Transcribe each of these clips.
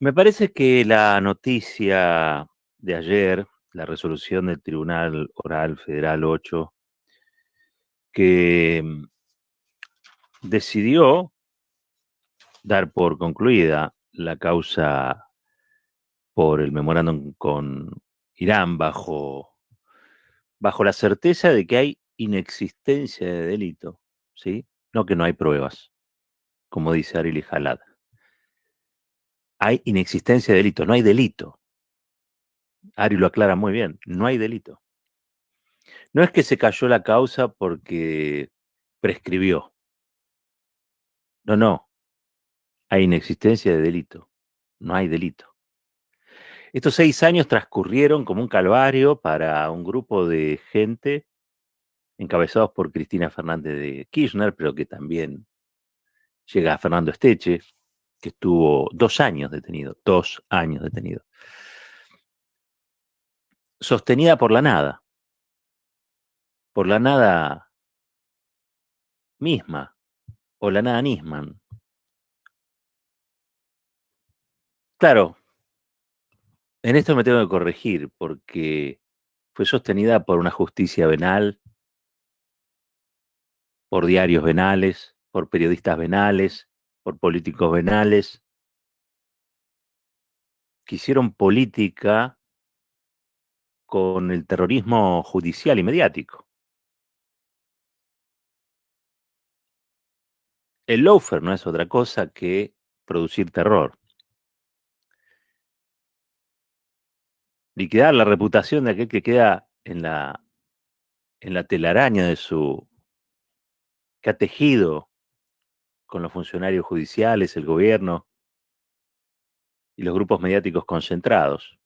Me parece que la noticia de ayer, la resolución del Tribunal Oral Federal 8, que decidió dar por concluida la causa por el memorándum con Irán bajo la certeza de que hay inexistencia de delito, ¿sí? No que no hay pruebas, como dice Arili Jalad. Hay inexistencia de delito, no hay delito. Ari lo aclara muy bien, no hay delito. No es que se cayó la causa porque prescribió. No, no. Hay inexistencia de delito. No hay delito. Estos 6 años transcurrieron como un calvario para un grupo de gente encabezados por Cristina Fernández de Kirchner, pero que también llega a Fernando Esteche, que estuvo 2 años detenido, 2 años detenido. Sostenida por la nada misma, o la nada Nisman. Claro, en esto me tengo que corregir, porque fue sostenida por una justicia venal, por diarios venales, por periodistas venales, por políticos venales, que hicieron política con el terrorismo judicial y mediático. El lawfare no es otra cosa que producir terror. Liquidar la reputación de aquel que queda en la telaraña de que ha tejido con los funcionarios judiciales, el gobierno y los grupos mediáticos concentrados.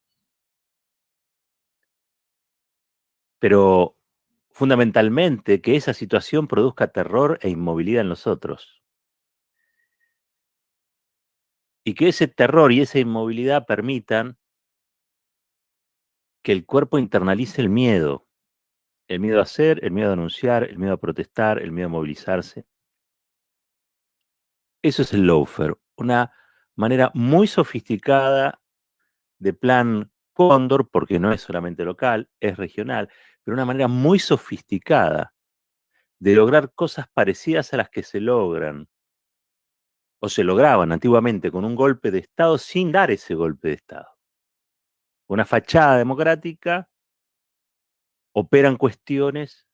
Pero fundamentalmente que esa situación produzca terror e inmovilidad en los otros. Y que ese terror y esa inmovilidad permitan que el cuerpo internalice el miedo a hacer, el miedo a denunciar, el miedo a protestar, el miedo a movilizarse. Eso es el lawfare, una manera muy sofisticada de plan Cóndor, porque no es solamente local, es regional, pero una manera muy sofisticada de lograr cosas parecidas a las que se logran o se lograban antiguamente con un golpe de Estado sin dar ese golpe de Estado. Una fachada democrática, operan cuestiones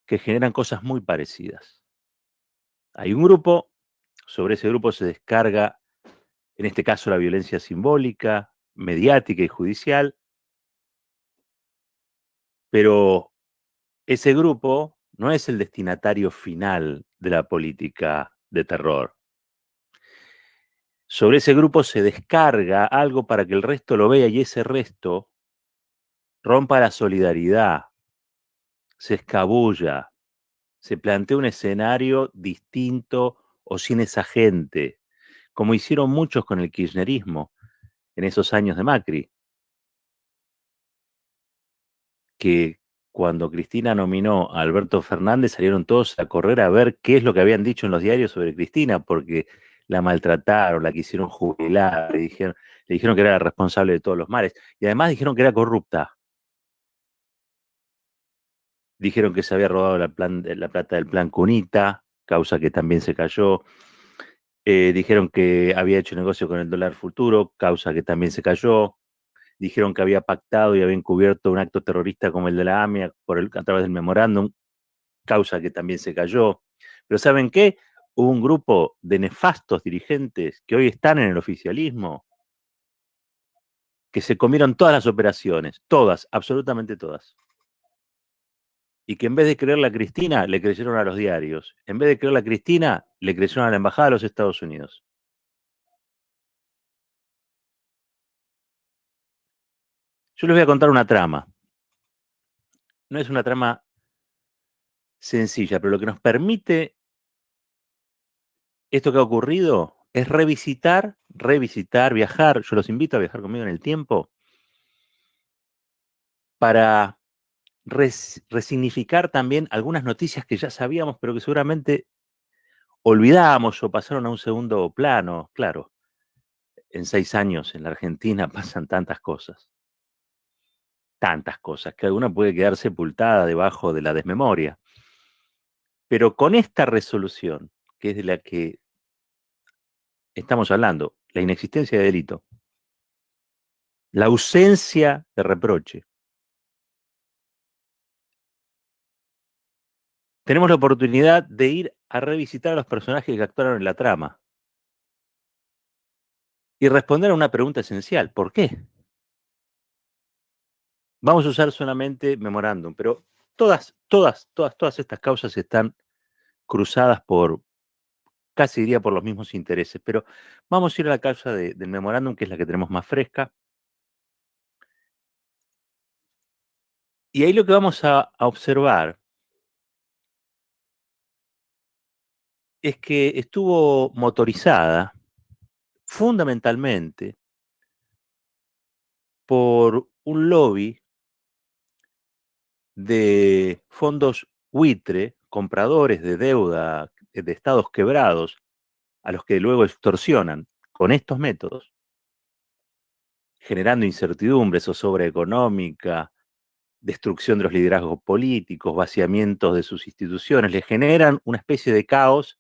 que generan cosas muy parecidas. Hay un grupo, sobre ese grupo se descarga, en este caso, la violencia simbólica, mediática y judicial, pero ese grupo no es el destinatario final de la política de terror. Sobre ese grupo se descarga algo para que el resto lo vea y ese resto rompa la solidaridad, se escabulla, se plantea un escenario distinto o sin esa gente, como hicieron muchos con el kirchnerismo en esos años de Macri, que cuando Cristina nominó a Alberto Fernández salieron todos a correr a ver qué es lo que habían dicho en los diarios sobre Cristina, porque la maltrataron, la quisieron jubilar, le dijeron que era la responsable de todos los males, y además dijeron que era corrupta. Dijeron que se había robado la plata del plan Cunita, causa que también se cayó. Dijeron que había hecho negocio con el dólar futuro, causa que también se cayó. Dijeron que había pactado y había encubierto un acto terrorista como el de la AMIA a través del memorándum, causa que también se cayó. Pero ¿saben qué? Hubo un grupo de nefastos dirigentes que hoy están en el oficialismo, que se comieron todas las operaciones, todas, absolutamente todas. Y que en vez de creerle a Cristina, le creyeron a los diarios. En vez de creerle a Cristina, le creyeron a la Embajada de los Estados Unidos. Yo les voy a contar una trama. No es una trama sencilla, pero lo que nos permite esto que ha ocurrido es revisitar, viajar. Yo los invito a viajar conmigo en el tiempo para resignificar también algunas noticias que ya sabíamos, pero que seguramente olvidamos o pasaron a un segundo plano. Claro, en 6 años en la Argentina pasan tantas cosas, que alguna puede quedar sepultada debajo de la desmemoria. Pero con esta resolución, que es de la que estamos hablando, la inexistencia de delito, la ausencia de reproche, tenemos la oportunidad de ir a revisitar a los personajes que actuaron en la trama y responder a una pregunta esencial: ¿por qué? Vamos a usar solamente memorándum, pero todas estas causas están cruzadas por, casi diría, por los mismos intereses. Pero vamos a ir a la causa del memorándum, que es la que tenemos más fresca. Y ahí lo que vamos a observar es que estuvo motorizada fundamentalmente por un lobby de fondos buitre, compradores de deuda de estados quebrados, a los que luego extorsionan con estos métodos, generando incertidumbre, zozobra económica, destrucción de los liderazgos políticos, vaciamientos de sus instituciones, le generan una especie de caos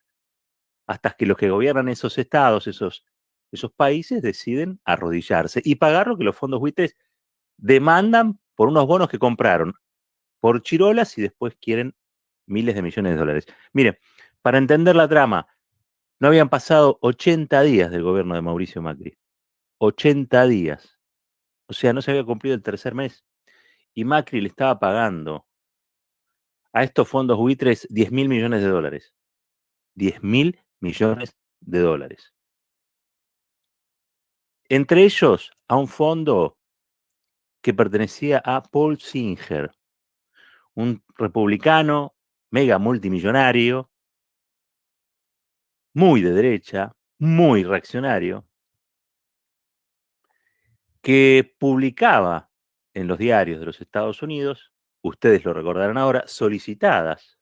hasta que los que gobiernan esos estados, esos países, deciden arrodillarse y pagar lo que los fondos buitres demandan por unos bonos que compraron por chirolas y después quieren miles de millones de dólares. Mire, para entender la trama, no habían pasado 80 días del gobierno de Mauricio Macri. 80 días. O sea, no se había cumplido el tercer mes. Y Macri le estaba pagando a estos fondos buitres 10 mil millones de dólares. 10 mil millones de dólares. Entre ellos, a un fondo que pertenecía a Paul Singer, un republicano mega multimillonario, muy de derecha, muy reaccionario, que publicaba en los diarios de los Estados Unidos, ustedes lo recordarán ahora, solicitadas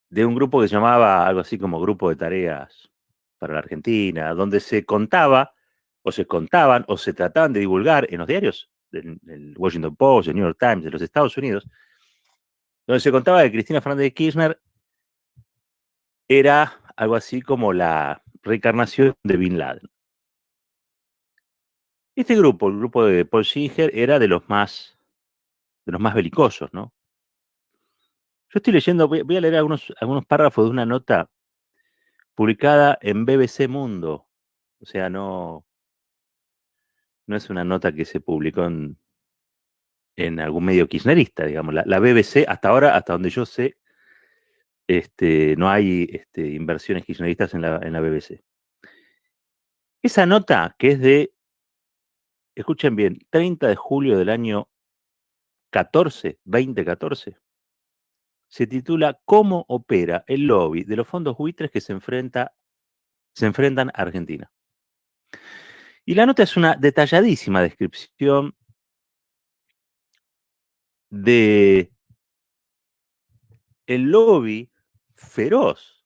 de un grupo que se llamaba algo así como Grupo de Tareas para la Argentina, donde se contaba, o se contaban, o se trataban de divulgar en los diarios, del Washington Post, el New York Times de los Estados Unidos, donde se contaba que Cristina Fernández de Kirchner era algo así como la reencarnación de Bin Laden. Este grupo, el grupo de Paul Singer, era de los más belicosos, ¿no? Yo estoy leyendo, voy a leer algunos párrafos de una nota publicada en BBC Mundo. O sea, no es una nota que se publicó en algún medio kirchnerista, digamos. La BBC, hasta ahora, hasta donde yo sé, no hay inversiones kirchneristas en la BBC. Esa nota, que es de, escuchen bien, 30 de julio del año 2014, se titula ¿Cómo opera el lobby de los fondos buitres que se enfrentan a Argentina? Y la nota es una detalladísima descripción de el lobby feroz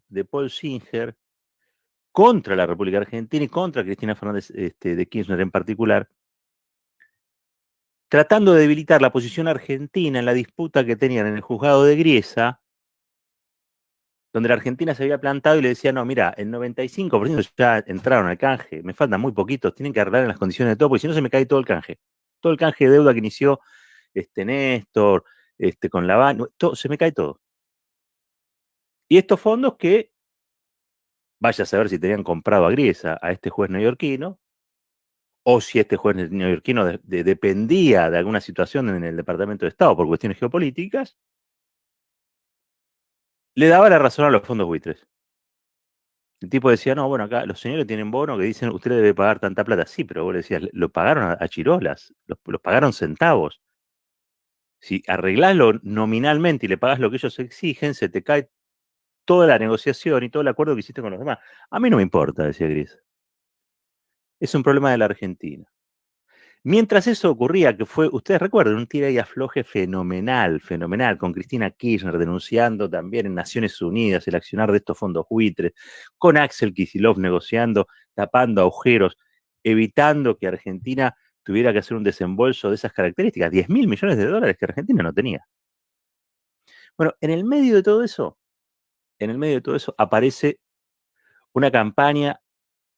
de Paul Singer contra la República Argentina y contra Cristina Fernández de Kirchner en particular, tratando de debilitar la posición argentina en la disputa que tenían en el juzgado de Griesa, donde la Argentina se había plantado y le decía: no, mira, el 95% ya entraron al canje, me faltan muy poquitos, tienen que arreglar en las condiciones de todo, porque si no se me cae todo el canje. Todo el canje de deuda que inició Néstor, con la BAN, se me cae todo. Y estos fondos que, vaya a saber si tenían comprado a Griesa, a este juez neoyorquino, o si este juez neoyorquino dependía de alguna situación en el Departamento de Estado por cuestiones geopolíticas, le daba la razón a los fondos buitres. El tipo decía: no, bueno, acá los señores tienen bono que dicen, usted debe pagar tanta plata. Sí, pero vos le decías, lo pagaron a chirolas, los pagaron centavos. Si arregláslo nominalmente y le pagás lo que ellos exigen, se te cae toda la negociación y todo el acuerdo que hiciste con los demás. A mí no me importa, decía Gris. Es un problema de la Argentina. Mientras eso ocurría, que fue, ustedes recuerdan, un tira y afloje fenomenal, fenomenal, con Cristina Kirchner denunciando también en Naciones Unidas el accionar de estos fondos buitres, con Axel Kicillof negociando, tapando agujeros, evitando que Argentina tuviera que hacer un desembolso de esas características, 10.000 millones de dólares que Argentina no tenía. Bueno, en el medio de todo eso, aparece una campaña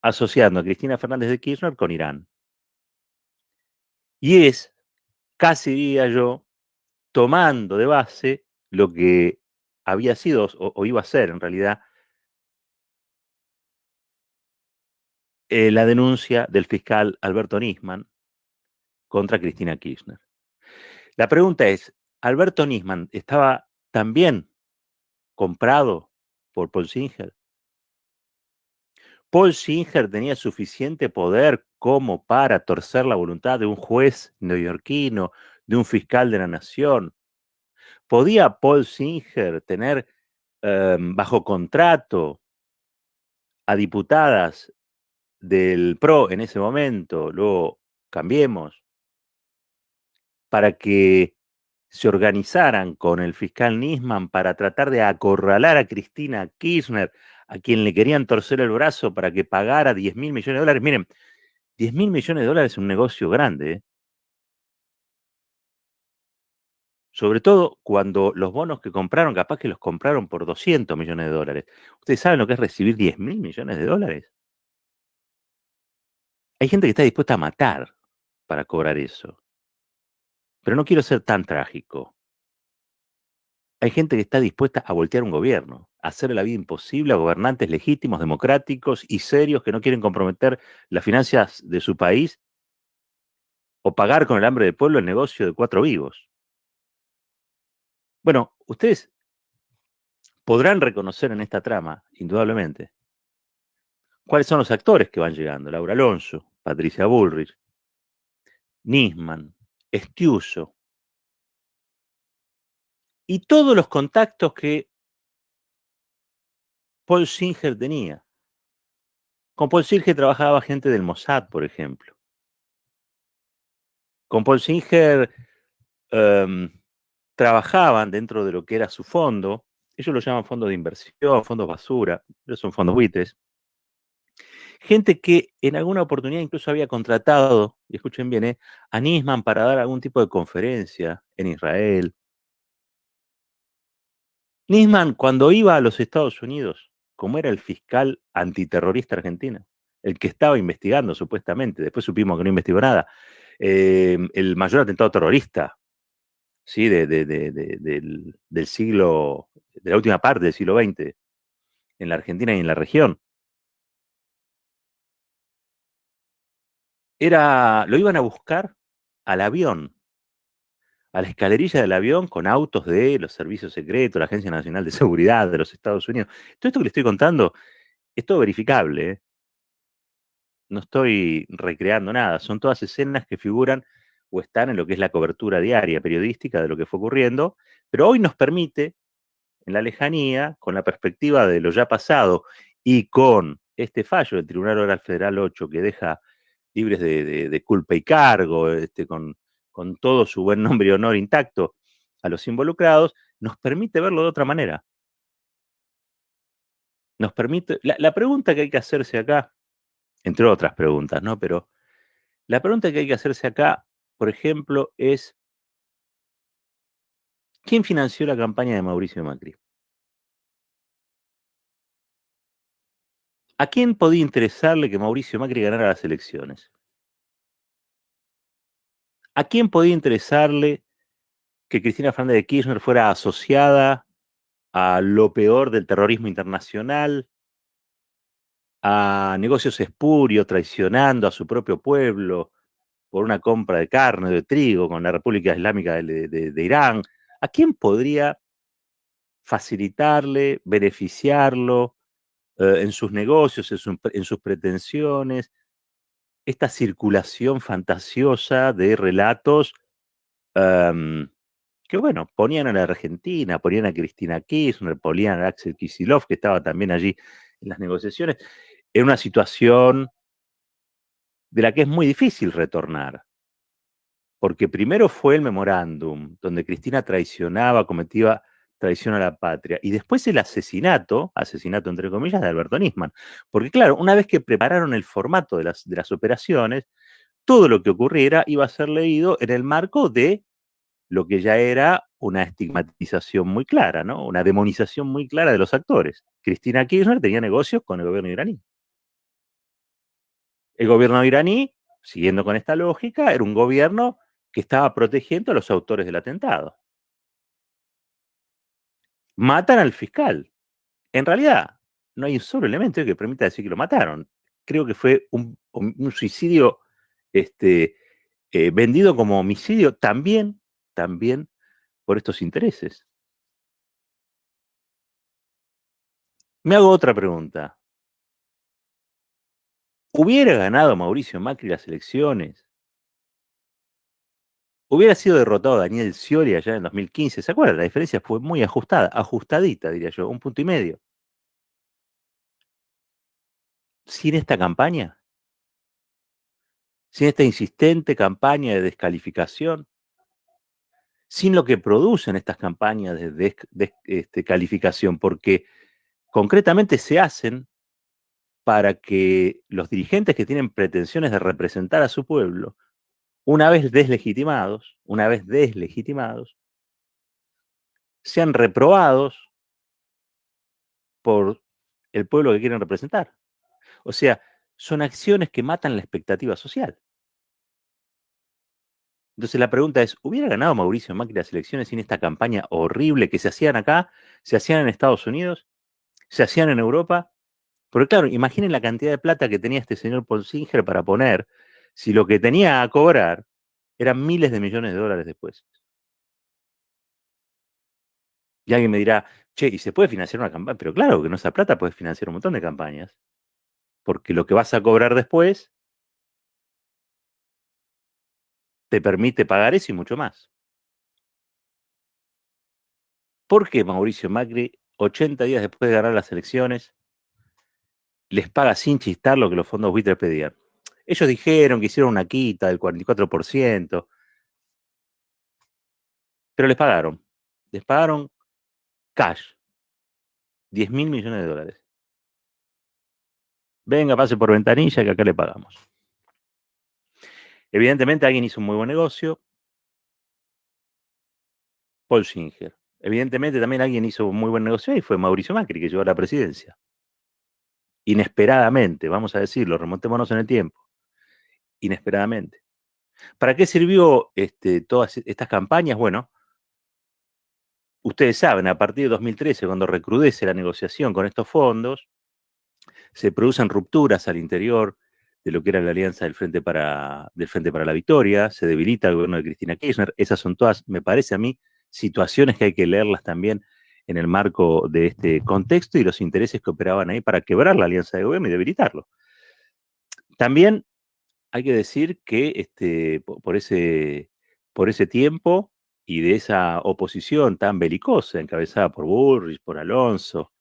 asociando a Cristina Fernández de Kirchner con Irán. Y es, casi diría yo, tomando de base lo que había sido o iba a ser en realidad la denuncia del fiscal Alberto Nisman contra Cristina Kirchner. La pregunta es, ¿Alberto Nisman estaba también comprado por Paul Singer? ¿Paul Singer tenía suficiente poder como para torcer la voluntad de un juez neoyorquino, de un fiscal de la nación? ¿Podía Paul Singer tener bajo contrato a diputadas del PRO en ese momento, luego Cambiemos, para que se organizaran con el fiscal Nisman para tratar de acorralar a Cristina Kirchner, a quien le querían torcer el brazo para que pagara 10.000 millones de dólares? Miren, 10.000 millones de dólares es un negocio grande, ¿eh? Sobre todo cuando los bonos que compraron, capaz que los compraron por 200 millones de dólares. ¿Ustedes saben lo que es recibir 10.000 millones de dólares? Hay gente que está dispuesta a matar para cobrar eso. Pero no quiero ser tan trágico. Hay gente que está dispuesta a voltear un gobierno, a hacerle la vida imposible a gobernantes legítimos, democráticos y serios que no quieren comprometer las finanzas de su país o pagar con el hambre del pueblo el negocio de cuatro vivos. Bueno, ustedes podrán reconocer en esta trama, indudablemente, cuáles son los actores que van llegando. Laura Alonso, Patricia Bullrich, Nisman, Estiuso, y todos los contactos que Paul Singer tenía. Con Paul Singer trabajaba gente del Mossad, por ejemplo. Con Paul Singer trabajaban dentro de lo que era su fondo. Ellos lo llaman fondos de inversión, fondos basura, pero son fondos buitres. Gente que en alguna oportunidad incluso había contratado, y escuchen bien, a Nisman para dar algún tipo de conferencia en Israel. Nisman, cuando iba a los Estados Unidos, como era el fiscal antiterrorista argentino, el que estaba investigando supuestamente, después supimos que no investigó nada, el mayor atentado terrorista, ¿sí? Del siglo, de la última parte del siglo XX, en la Argentina y en la región. Lo iban a buscar al avión, a la escalerilla del avión con autos de los servicios secretos, la Agencia Nacional de Seguridad de los Estados Unidos. Todo esto que le estoy contando es todo verificable, ¿eh? No estoy recreando nada, son todas escenas que figuran o están en lo que es la cobertura diaria periodística de lo que fue ocurriendo, pero hoy nos permite, en la lejanía, con la perspectiva de lo ya pasado y con este fallo del Tribunal Oral Federal 8 que deja libres de culpa y cargo, con todo su buen nombre y honor intacto a los involucrados, nos permite verlo de otra manera. Nos permite. La pregunta que hay que hacerse acá, entre otras preguntas, ¿no? Pero la pregunta que hay que hacerse acá, por ejemplo, es: ¿quién financió la campaña de Mauricio Macri? ¿A quién podía interesarle que Mauricio Macri ganara las elecciones? ¿A quién podía interesarle que Cristina Fernández de Kirchner fuera asociada a lo peor del terrorismo internacional, a negocios espurios, traicionando a su propio pueblo por una compra de carne, de trigo con la República Islámica de Irán? ¿A quién podría facilitarle, beneficiarlo en sus negocios, en sus pretensiones, esta circulación fantasiosa de relatos um, que, bueno, ponían a la Argentina, ponían a Cristina Kirchner, ponían a Axel Kicillof, que estaba también allí en las negociaciones, en una situación de la que es muy difícil retornar? Porque primero fue el memorándum, donde Cristina traicionaba, cometía traición a la patria, y después el asesinato entre comillas, de Alberto Nisman. Porque claro, una vez que prepararon el formato de las operaciones, todo lo que ocurriera iba a ser leído en el marco de lo que ya era una estigmatización muy clara, ¿no? Una demonización muy clara de los actores. Cristina Kirchner tenía negocios con el gobierno iraní. El gobierno iraní, siguiendo con esta lógica, era un gobierno que estaba protegiendo a los autores del atentado. Matan al fiscal. En realidad, no hay un solo elemento que permita decir que lo mataron. Creo que fue un suicidio vendido como homicidio también por estos intereses. Me hago otra pregunta. ¿Hubiera ganado Mauricio Macri las elecciones? ¿Hubiera sido derrotado Daniel Scioli allá en 2015? ¿Se acuerdan? La diferencia fue muy ajustada, ajustadita, diría yo, 1,5 puntos. Sin esta campaña, sin esta insistente campaña de descalificación, sin lo que producen estas campañas de descalificación, porque concretamente se hacen para que los dirigentes que tienen pretensiones de representar a su pueblo, una vez deslegitimados, sean reprobados por el pueblo que quieren representar. O sea, son acciones que matan la expectativa social. Entonces la pregunta es, ¿hubiera ganado Mauricio Macri las elecciones sin esta campaña horrible que se hacían acá, se hacían en Estados Unidos, se hacían en Europa? Porque claro, imaginen la cantidad de plata que tenía este señor Paul Singer para poner, si lo que tenía a cobrar eran miles de millones de dólares después. Y alguien me dirá, che, ¿y se puede financiar una campaña? Pero claro que no, esa plata puede financiar un montón de campañas, porque lo que vas a cobrar después te permite pagar eso y mucho más. ¿Por qué Mauricio Macri, 80 días después de ganar las elecciones, les paga sin chistar lo que los fondos buitres pedían? Ellos dijeron que hicieron una quita del 44%, pero les pagaron. Les pagaron cash, 10.000 millones de dólares. Venga, pase por ventanilla que acá le pagamos. Evidentemente alguien hizo un muy buen negocio, Paul Singer. Evidentemente también alguien hizo un muy buen negocio y fue Mauricio Macri, que llegó a la presidencia. Inesperadamente, vamos a decirlo, remontémonos en el tiempo. Inesperadamente. ¿Para qué sirvió todas estas campañas? Bueno, ustedes saben, a partir de 2013, cuando recrudece la negociación con estos fondos, se producen rupturas al interior de lo que era la alianza del Frente para la Victoria, se debilita el gobierno de Cristina Kirchner. Esas son todas, me parece a mí, situaciones que hay que leerlas también en el marco de este contexto y los intereses que operaban ahí para quebrar la alianza de gobierno y debilitarlo. También hay que decir que por ese tiempo y de esa oposición tan belicosa, encabezada por Bullrich, por Alonso,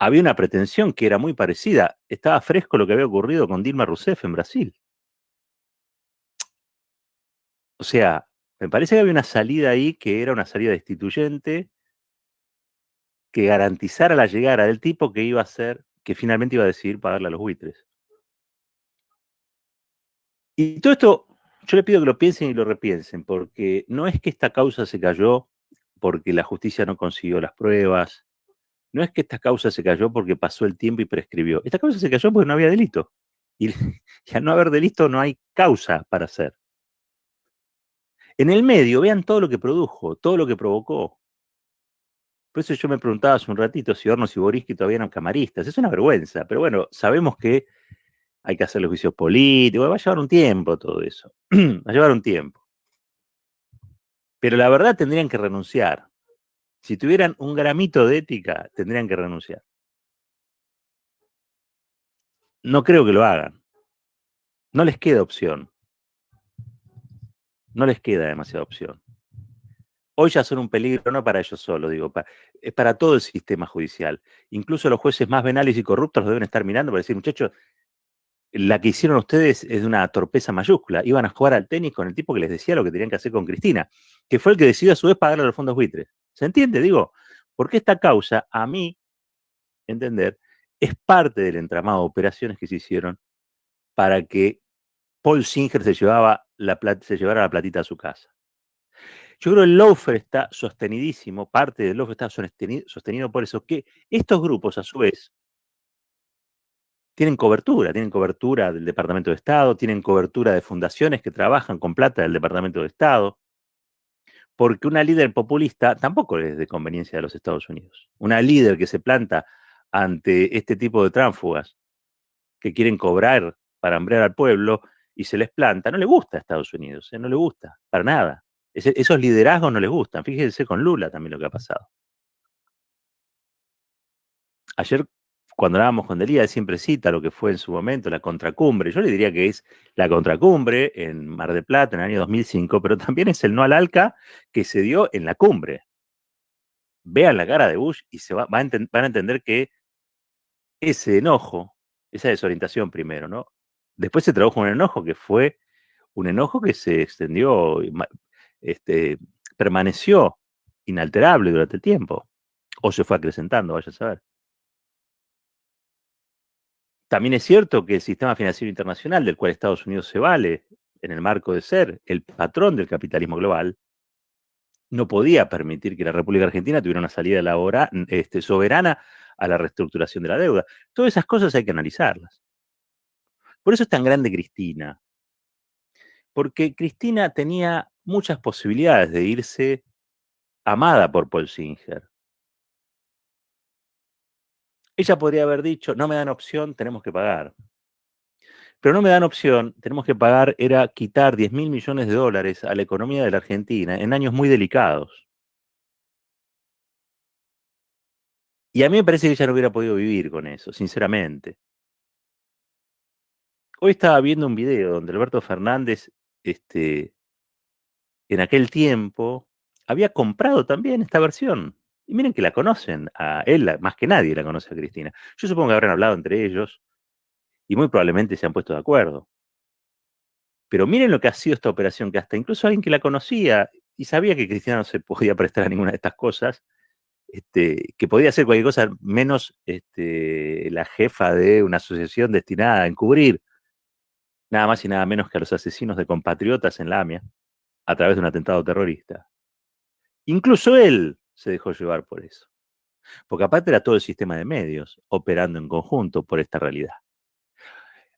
había una pretensión que era muy parecida. Estaba fresco lo que había ocurrido con Dilma Rousseff en Brasil. O sea, me parece que había una salida ahí que era una salida destituyente, que garantizara la llegada del tipo que iba a ser, que finalmente iba a decidir pagarle a los buitres. Y todo esto, yo les pido que lo piensen y lo repiensen, porque no es que esta causa se cayó porque la justicia no consiguió las pruebas, no es que esta causa se cayó porque pasó el tiempo y prescribió. Esta causa se cayó porque no había delito. Y, y al no haber delito no hay causa para hacer. En el medio, vean todo lo que produjo, todo lo que provocó. Por eso yo me preguntaba hace un ratito si Hornos y Boriski todavía eran camaristas. Es una vergüenza, pero bueno, sabemos que hay que hacer los juicios políticos, va a llevar un tiempo todo eso. Va a llevar un tiempo. Pero la verdad tendrían que renunciar. Si tuvieran un gramito de ética, tendrían que renunciar. No creo que lo hagan. No les queda opción. No les queda demasiada opción. Hoy ya son un peligro, no para ellos solo, digo, es para todo el sistema judicial. Incluso los jueces más venales y corruptos los deben estar mirando para decir, muchachos, La que hicieron ustedes es de una torpeza mayúscula. Iban a jugar al tenis con el tipo que les decía lo que tenían que hacer con Cristina, que fue el que decidió a su vez pagarle a los fondos buitres. ¿Se entiende? Digo, porque esta causa, a mí entender, es parte del entramado de operaciones que se hicieron para que Paul Singer se llevara la platita a su casa. Yo creo que el lawfare está sostenidísimo, parte del lawfare está sostenido por eso, que estos grupos, a su vez, tienen cobertura del Departamento de Estado, tienen cobertura de fundaciones que trabajan con plata del Departamento de Estado, porque una líder populista tampoco es de conveniencia de los Estados Unidos. Una líder que se planta ante este tipo de tránsfugas que quieren cobrar para hambrear al pueblo y se les planta, no le gusta a Estados Unidos, no le gusta, para nada. Esos liderazgos no les gustan. Fíjense con Lula también lo que ha pasado. Ayer, cuando hablábamos con Delía, él siempre cita lo que fue en su momento la contracumbre. Yo le diría que es la contracumbre en Mar del Plata en el año 2005, pero también es el no al ALCA que se dio en la cumbre. Vean la cara de Bush y van a entender que ese enojo, esa desorientación primero, ¿no? Después se tradujo en un enojo que fue un enojo que se extendió, este, permaneció inalterable durante el tiempo, o se fue acrecentando, vaya a saber. También es cierto que el sistema financiero internacional, del cual Estados Unidos se vale en el marco de ser el patrón del capitalismo global, no podía permitir que la República Argentina tuviera una salida soberana a la reestructuración de la deuda. Todas esas cosas hay que analizarlas. Por eso es tan grande Cristina, porque Cristina tenía muchas posibilidades de irse amada por Paul Singer. Ella podría haber dicho, no me dan opción, tenemos que pagar. Pero no me dan opción, tenemos que pagar, era quitar 10.000 millones de dólares a la economía de la Argentina en años muy delicados. Y a mí me parece que ella no hubiera podido vivir con eso, sinceramente. Hoy estaba viendo un video donde Alberto Fernández, en aquel tiempo, había comprado también esta versión. Y miren que la conocen, a él más que nadie la conoce a Cristina. Yo supongo que habrán hablado entre ellos y muy probablemente se han puesto de acuerdo. Pero miren lo que ha sido esta operación, que hasta incluso alguien que la conocía y sabía que Cristina no se podía prestar a ninguna de estas cosas, que podía hacer cualquier cosa menos la jefa de una asociación destinada a encubrir nada más y nada menos que a los asesinos de compatriotas en la AMIA a través de un atentado terrorista. Incluso él se dejó llevar por eso. Porque aparte era todo el sistema de medios operando en conjunto por esta realidad.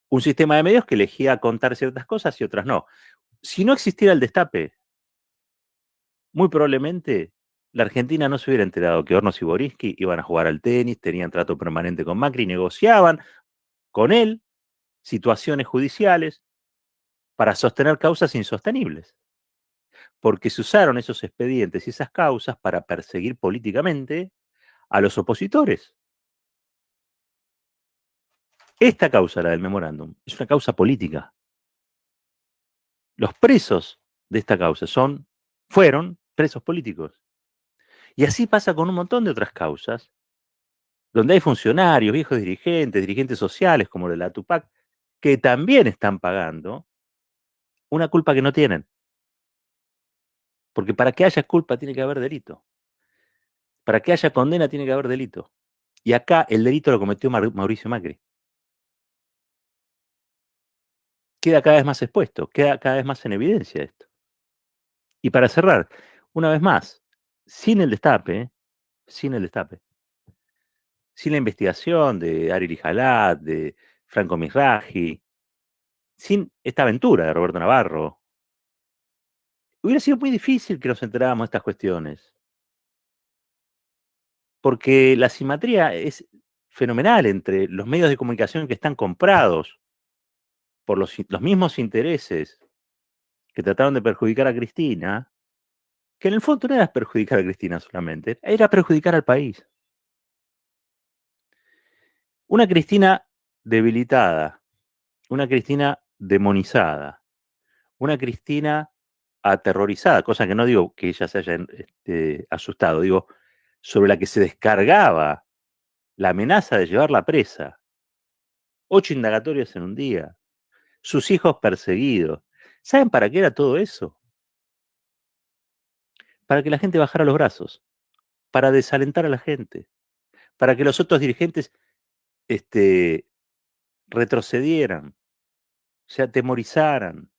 Un sistema de medios que elegía contar ciertas cosas y otras no. Si no existiera el destape, muy probablemente la Argentina no se hubiera enterado que Hornos y Boriski iban a jugar al tenis, tenían trato permanente con Macri, negociaban con él situaciones judiciales para sostener causas insostenibles. Porque se usaron esos expedientes y esas causas para perseguir políticamente a los opositores. Esta causa, la del memorándum, es una causa política. Los presos de esta causa fueron presos políticos. Y así pasa con un montón de otras causas, donde hay funcionarios, viejos dirigentes sociales, como la Tupac, que también están pagando una culpa que no tienen. Porque para que haya culpa tiene que haber delito. Para que haya condena tiene que haber delito. Y acá el delito lo cometió Mauricio Macri. Queda cada vez más expuesto, queda cada vez más en evidencia esto. Y para cerrar, una vez más, sin el destape, sin el destape, sin la investigación de Ari Lijalat, de Franco Misraji, sin esta aventura de Roberto Navarro, hubiera sido muy difícil que nos enteráramos de estas cuestiones. Porque la simetría es fenomenal entre los medios de comunicación que están comprados por los mismos intereses que trataron de perjudicar a Cristina, que en el fondo no era perjudicar a Cristina solamente, era perjudicar al país. Una Cristina debilitada, una Cristina demonizada, una Cristina aterrorizada, cosa que no digo que ella se haya asustado, digo, sobre la que se descargaba la amenaza de llevarla presa 8 indagatorios en un día, sus hijos perseguidos. ¿Saben para qué era todo eso? Para que la gente bajara los brazos, para desalentar a la gente, para que los otros dirigentes este, retrocedieran, se atemorizaran.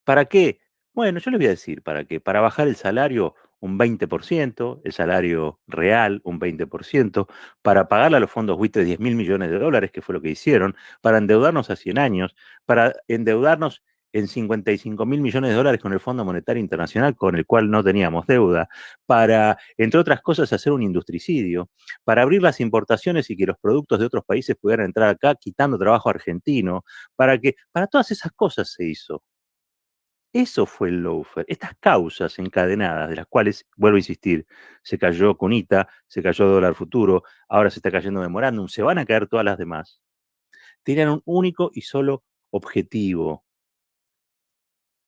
¿Para qué? Bueno, yo les voy a decir para qué. Para bajar el salario un 20%, el salario real un 20%, para pagarle a los fondos buitres 10.000 millones de dólares, que fue lo que hicieron, para endeudarnos a 100 años, para endeudarnos en 55.000 millones de dólares con el Fondo Monetario Internacional, con el cual no teníamos deuda, para, entre otras cosas, hacer un industricidio, para abrir las importaciones y que los productos de otros países pudieran entrar acá, quitando trabajo argentino, para todas esas cosas se hizo. Eso fue el lawfare. Estas causas encadenadas, de las cuales, vuelvo a insistir, se cayó Cunita, se cayó Dólar Futuro, ahora se está cayendo Memorándum, se van a caer todas las demás, tenían un único y solo objetivo: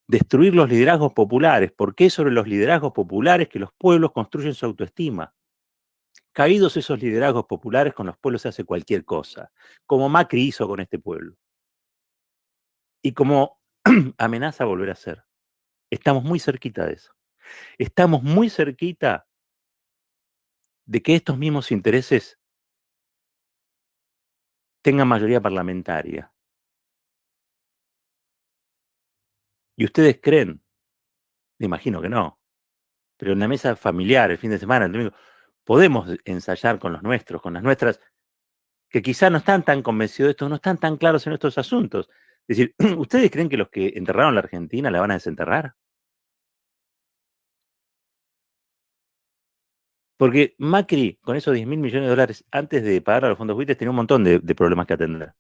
destruir los liderazgos populares, porque es sobre los liderazgos populares que los pueblos construyen su autoestima. Caídos esos liderazgos populares, con los pueblos se hace cualquier cosa, como Macri hizo con este pueblo, y como amenaza volver a hacer. Estamos muy cerquita de eso. Estamos muy cerquita de que estos mismos intereses tengan mayoría parlamentaria. ¿Y ustedes creen? Me imagino que no, pero en la mesa familiar, el fin de semana, el domingo, podemos ensayar con los nuestros, con las nuestras, que quizá no están tan convencidos de esto, no están tan claros en estos asuntos. Es decir, ¿ustedes creen que los que enterraron la Argentina la van a desenterrar? Porque Macri, con esos 10.000 millones de dólares, antes de pagar a los fondos buitres, tenía un montón de problemas que atender.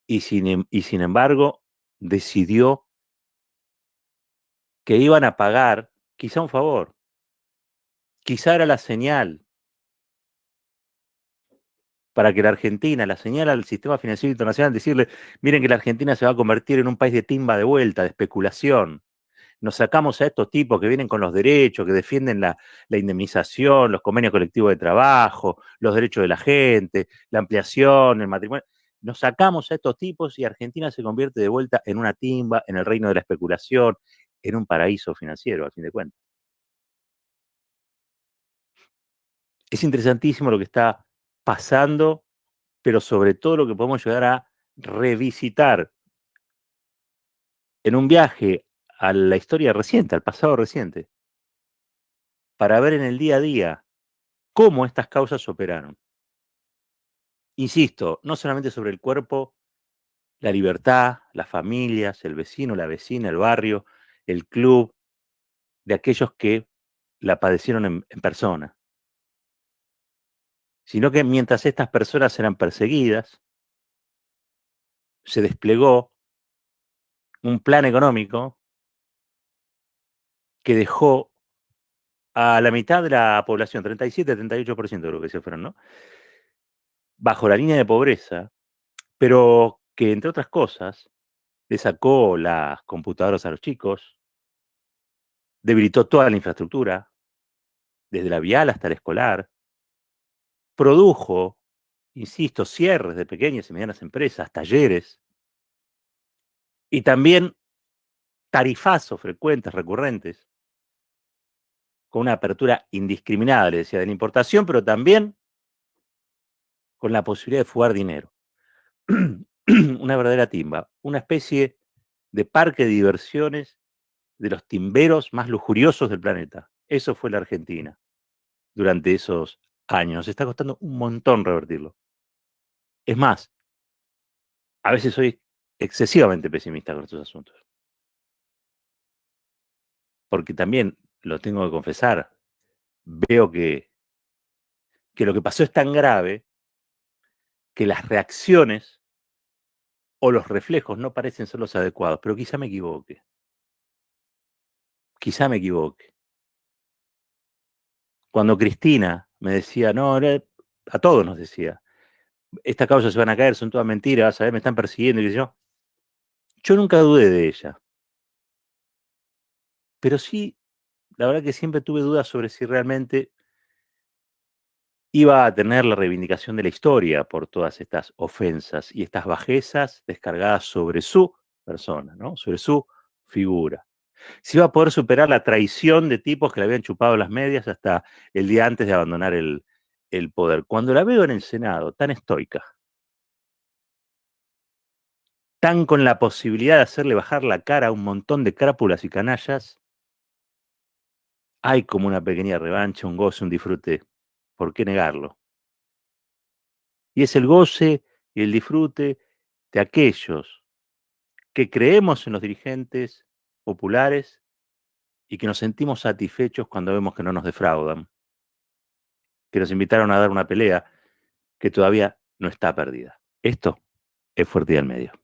Y sin embargo, decidió que iban a pagar quizá un favor. Quizá era la señal para que la Argentina, la señal al sistema financiero internacional, decirle: miren que la Argentina se va a convertir en un país de timba de vuelta, de especulación. Nos sacamos a estos tipos que vienen con los derechos, que defienden la indemnización, los convenios colectivos de trabajo, los derechos de la gente, la ampliación, el matrimonio. Nos sacamos a estos tipos y Argentina se convierte de vuelta en una timba, en el reino de la especulación, en un paraíso financiero, a fin de cuentas. Es interesantísimo lo que está pasando, pero sobre todo lo que podemos llegar a revisitar en un viaje a la historia reciente, al pasado reciente, para ver en el día a día cómo estas causas operaron. Insisto, no solamente sobre el cuerpo, la libertad, las familias, el vecino, la vecina, el barrio, el club, de aquellos que la padecieron en persona, sino que mientras estas personas eran perseguidas, se desplegó un plan económico que dejó a la mitad de la población, 37, 38% de lo que se fueron, ¿no?, bajo la línea de pobreza, pero que, entre otras cosas, le sacó las computadoras a los chicos, debilitó toda la infraestructura, desde la vial hasta la escolar, produjo, insisto, cierres de pequeñas y medianas empresas, talleres, y también tarifazos frecuentes, recurrentes, con una apertura indiscriminada, le decía, de la importación, pero también con la posibilidad de fugar dinero. Una verdadera timba, una especie de parque de diversiones de los timberos más lujuriosos del planeta. Eso fue la Argentina durante esos años. Nos está costando un montón revertirlo. Es más, a veces soy excesivamente pesimista con estos asuntos, porque también, lo tengo que confesar, veo que lo que pasó es tan grave que las reacciones o los reflejos no parecen ser los adecuados, pero quizá me equivoque, quizá me equivoque. Cuando Cristina me decía, no, a todos nos decía, estas causas se van a caer, son todas mentiras, ¿sabes? Me están persiguiendo, y qué sé yo nunca dudé de ella, pero sí, la verdad que siempre tuve dudas sobre si realmente iba a tener la reivindicación de la historia por todas estas ofensas y estas bajezas descargadas sobre su persona, ¿no? Sobre su figura. Se iba a poder superar la traición de tipos que le habían chupado las medias hasta el día antes de abandonar el poder. Cuando la veo en el Senado, tan estoica, tan con la posibilidad de hacerle bajar la cara a un montón de crápulas y canallas, hay como una pequeña revancha, un goce, un disfrute. ¿Por qué negarlo? Y es el goce y el disfrute de aquellos que creemos en los dirigentes populares y que nos sentimos satisfechos cuando vemos que no nos defraudan, que nos invitaron a dar una pelea que todavía no está perdida. Esto es Fuerte y al Medio.